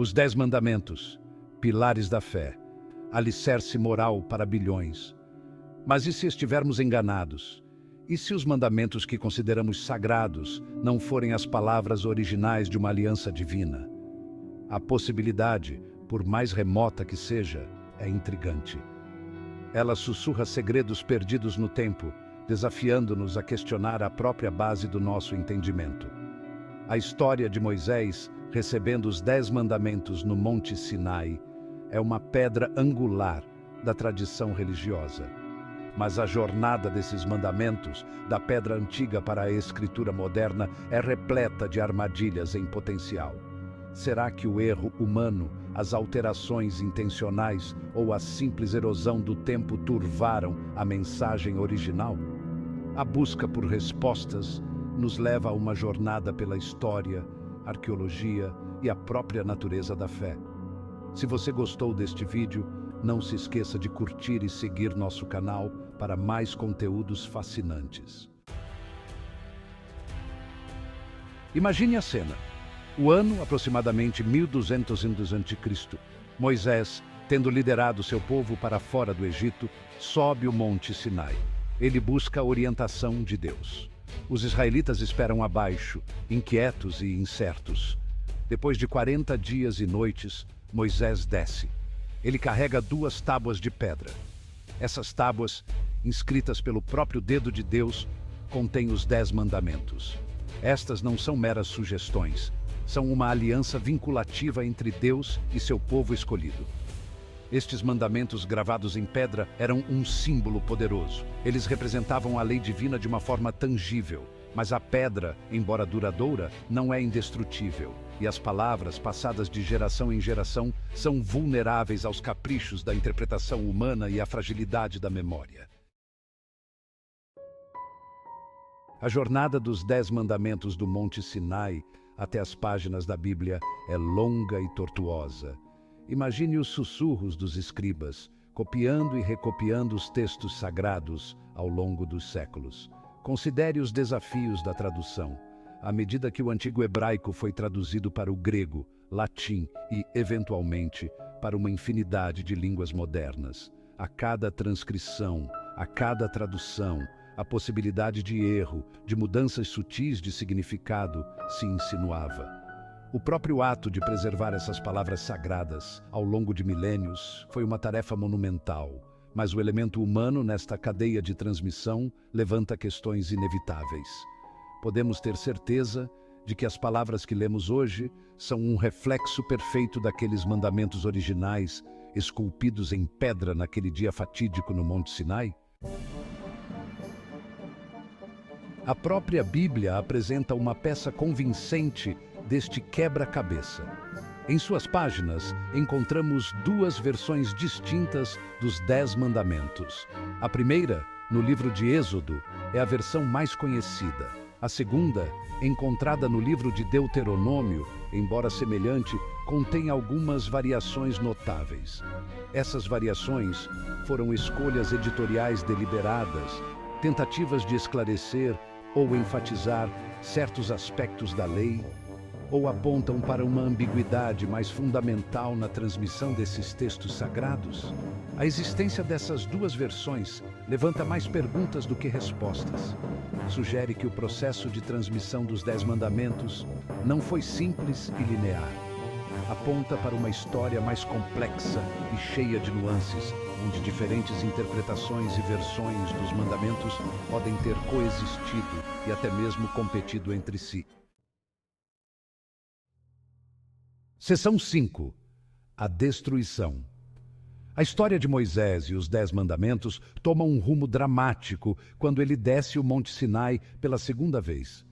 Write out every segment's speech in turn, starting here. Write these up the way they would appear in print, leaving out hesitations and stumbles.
Os 10 mandamentos, pilares da fé, alicerce moral para bilhões. Mas e se estivermos enganados? E se os mandamentos que consideramos sagrados não forem as palavras originais de uma aliança divina? A possibilidade, por mais remota que seja, é intrigante. Ela sussurra segredos perdidos no tempo, desafiando-nos a questionar a própria base do nosso entendimento. A história de Moisés recebendo os 10 mandamentos no Monte Sinai é uma pedra angular da tradição religiosa. Mas a jornada desses mandamentos, da pedra antiga para a escritura moderna, é repleta de armadilhas em potencial. Será que o erro humano, as alterações intencionais ou a simples erosão do tempo turvaram a mensagem original? A busca por respostas nos leva a uma jornada pela história, arqueologia e a própria natureza da fé. Se você gostou deste vídeo, não se esqueça de curtir e seguir nosso canal para mais conteúdos fascinantes. Imagine a cena. O ano aproximadamente 1200 a.C. Moisés, tendo liderado seu povo para fora do Egito, sobe o Monte Sinai. Ele busca a orientação de Deus. Os israelitas esperam abaixo, inquietos e incertos. Depois de 40 dias e noites, Moisés desce. Ele carrega 2 tábuas de pedra. Essas tábuas, inscritas pelo próprio dedo de Deus, contêm os 10 mandamentos. Estas não são meras sugestões, são uma aliança vinculativa entre Deus e seu povo escolhido. Estes mandamentos gravados em pedra eram um símbolo poderoso. Eles representavam a lei divina de uma forma tangível, mas a pedra, embora duradoura, não é indestrutível, e as palavras, passadas de geração em geração, são vulneráveis aos caprichos da interpretação humana e à fragilidade da memória. A jornada dos 10 mandamentos do Monte Sinai até as páginas da Bíblia é longa e tortuosa. Imagine os sussurros dos escribas, copiando e recopiando os textos sagrados ao longo dos séculos. Considere os desafios da tradução. À medida que o antigo hebraico foi traduzido para o grego, latim e, eventualmente, para uma infinidade de línguas modernas, a cada transcrição, a cada tradução, a possibilidade de erro, de mudanças sutis de significado, se insinuava. O próprio ato de preservar essas palavras sagradas ao longo de milênios foi uma tarefa monumental, mas o elemento humano nesta cadeia de transmissão levanta questões inevitáveis. Podemos ter certeza de que as palavras que lemos hoje são um reflexo perfeito daqueles mandamentos originais esculpidos em pedra naquele dia fatídico no Monte Sinai? A própria Bíblia apresenta uma peça convincente deste quebra-cabeça. Em suas páginas, encontramos 2 versões distintas dos 10 mandamentos. A primeira, no livro de Êxodo, é a versão mais conhecida. A segunda, encontrada no livro de Deuteronômio, embora semelhante, contém algumas variações notáveis. Essas variações foram escolhas editoriais deliberadas, tentativas de esclarecer ou enfatizar certos aspectos da lei, ou apontam para uma ambiguidade mais fundamental na transmissão desses textos sagrados? A existência dessas 2 versões levanta mais perguntas do que respostas. Sugere que o processo de transmissão dos 10 mandamentos não foi simples e linear. Aponta para uma história mais complexa e cheia de nuances, onde diferentes interpretações e versões dos mandamentos podem ter coexistido e até mesmo competido entre si. Seção 5. A destruição. A história de Moisés e os 10 mandamentos toma um rumo dramático quando ele desce o Monte Sinai pela segunda vez.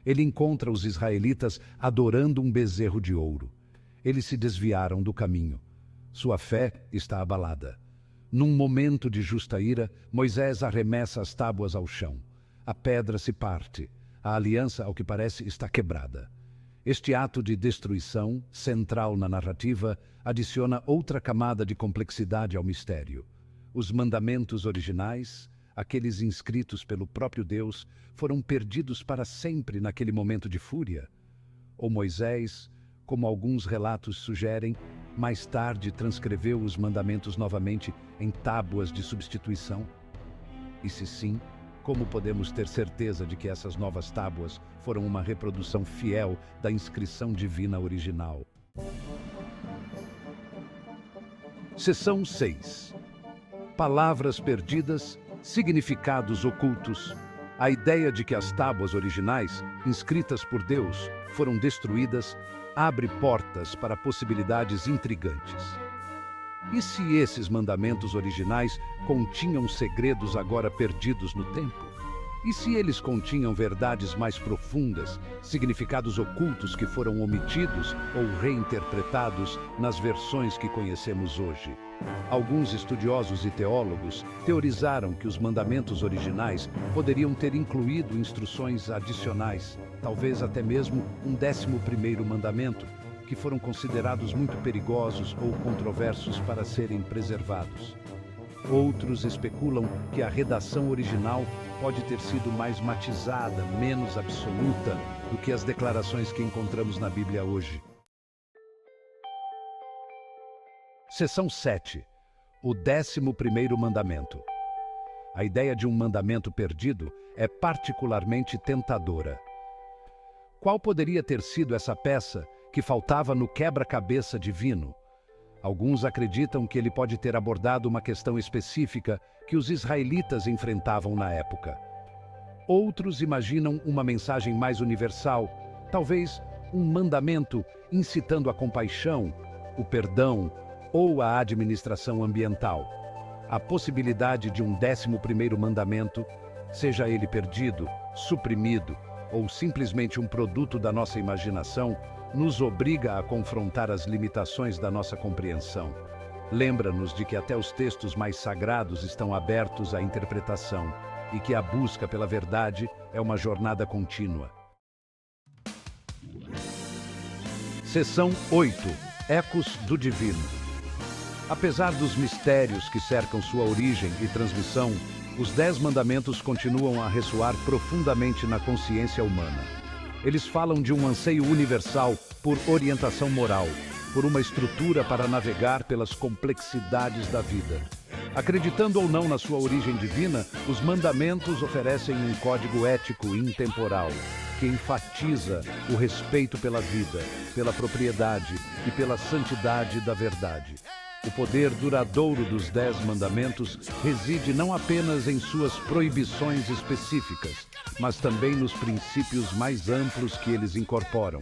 Ele encontra os israelitas adorando um bezerro de ouro. Eles se desviaram do caminho. Sua fé está abalada. Num momento de justa ira, Moisés arremessa as tábuas ao chão. A pedra se parte. A aliança, ao que parece, está quebrada. Este ato de destruição, central na narrativa, adiciona outra camada de complexidade ao mistério. Os mandamentos originais, aqueles inscritos pelo próprio Deus, foram perdidos para sempre naquele momento de fúria? Ou Moisés, como alguns relatos sugerem, mais tarde transcreveu os mandamentos novamente em tábuas de substituição? E se sim, como podemos ter certeza de que essas novas tábuas foram uma reprodução fiel da inscrição divina original? Seção 6. Palavras perdidas, significados ocultos. A ideia de que as tábuas originais, inscritas por Deus, foram destruídas, abre portas para possibilidades intrigantes. E se esses mandamentos originais continham segredos agora perdidos no tempo? E se eles continham verdades mais profundas, significados ocultos que foram omitidos ou reinterpretados nas versões que conhecemos hoje? Alguns estudiosos e teólogos teorizaram que os mandamentos originais poderiam ter incluído instruções adicionais, talvez até mesmo um 11º mandamento, que foram considerados muito perigosos ou controversos para serem preservados. Outros especulam que a redação original pode ter sido mais matizada, menos absoluta do que as declarações que encontramos na Bíblia hoje. Seção 7. O 11º mandamento. A ideia de um mandamento perdido é particularmente tentadora. Qual poderia ter sido essa peça que faltava no quebra-cabeça divino? Alguns acreditam que ele pode ter abordado uma questão específica que os israelitas enfrentavam na época. Outros imaginam uma mensagem mais universal, talvez um mandamento incitando a compaixão, o perdão ou a administração ambiental. A possibilidade de um 11º mandamento, seja ele perdido, suprimido ou simplesmente um produto da nossa imaginação, nos obriga a confrontar as limitações da nossa compreensão. Lembra-nos de que até os textos mais sagrados estão abertos à interpretação e que a busca pela verdade é uma jornada contínua. Seção 8. Ecos do Divino. Apesar dos mistérios que cercam sua origem e transmissão, os 10 mandamentos continuam a ressoar profundamente na consciência humana. Eles falam de um anseio universal por orientação moral, por uma estrutura para navegar pelas complexidades da vida. Acreditando ou não na sua origem divina, os mandamentos oferecem um código ético intemporal, que enfatiza o respeito pela vida, pela propriedade e pela santidade da verdade. O poder duradouro dos 10 mandamentos reside não apenas em suas proibições específicas, mas também nos princípios mais amplos que eles incorporam.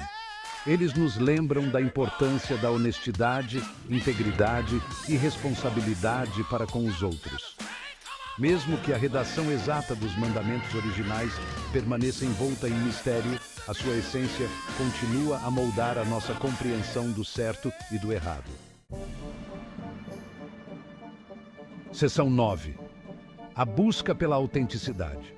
Eles nos lembram da importância da honestidade, integridade e responsabilidade para com os outros. Mesmo que a redação exata dos mandamentos originais permaneça envolta em mistério, a sua essência continua a moldar a nossa compreensão do certo e do errado. Seção 9. A busca pela autenticidade.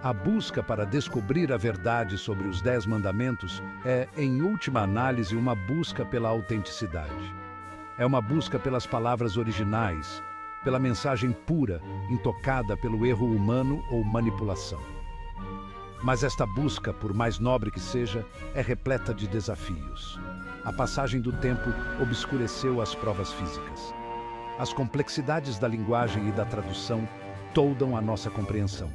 A busca para descobrir a verdade sobre os 10 mandamentos é, em última análise, uma busca pela autenticidade. É uma busca pelas palavras originais, pela mensagem pura, intocada pelo erro humano ou manipulação. Mas esta busca, por mais nobre que seja, é repleta de desafios. A passagem do tempo obscureceu as provas físicas. As complexidades da linguagem e da tradução toldam a nossa compreensão.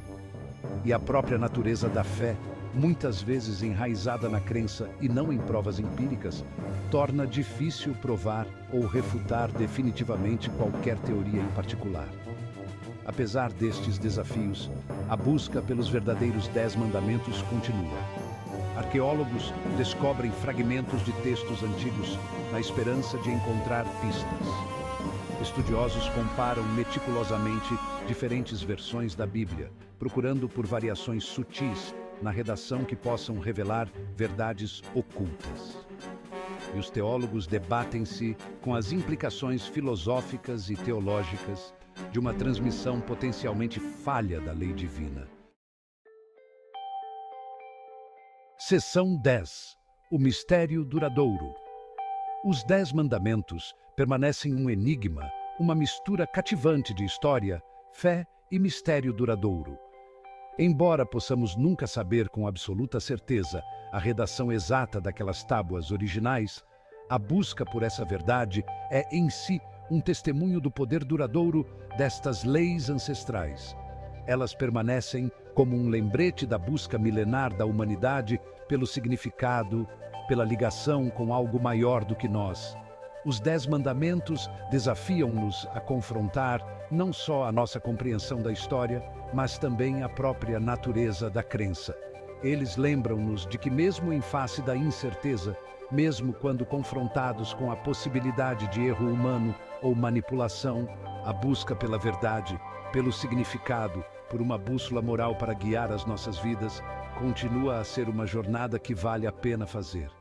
E a própria natureza da fé, muitas vezes enraizada na crença e não em provas empíricas, torna difícil provar ou refutar definitivamente qualquer teoria em particular. Apesar destes desafios, a busca pelos verdadeiros 10 mandamentos continua. Arqueólogos descobrem fragmentos de textos antigos na esperança de encontrar pistas. Estudiosos comparam meticulosamente diferentes versões da Bíblia, procurando por variações sutis na redação que possam revelar verdades ocultas. E os teólogos debatem-se com as implicações filosóficas e teológicas de uma transmissão potencialmente falha da lei divina. Seção 10. O mistério duradouro. Os 10 mandamentos permanecem um enigma, uma mistura cativante de história, fé e mistério duradouro. Embora possamos nunca saber com absoluta certeza a redação exata daquelas tábuas originais, a busca por essa verdade é em si um testemunho do poder duradouro destas leis ancestrais. Elas permanecem como um lembrete da busca milenar da humanidade pelo significado, pela ligação com algo maior do que nós. Os 10 mandamentos desafiam-nos a confrontar não só a nossa compreensão da história, mas também a própria natureza da crença. Eles lembram-nos de que mesmo em face da incerteza, mesmo quando confrontados com a possibilidade de erro humano ou manipulação, a busca pela verdade, pelo significado, por uma bússola moral para guiar as nossas vidas, continua a ser uma jornada que vale a pena fazer.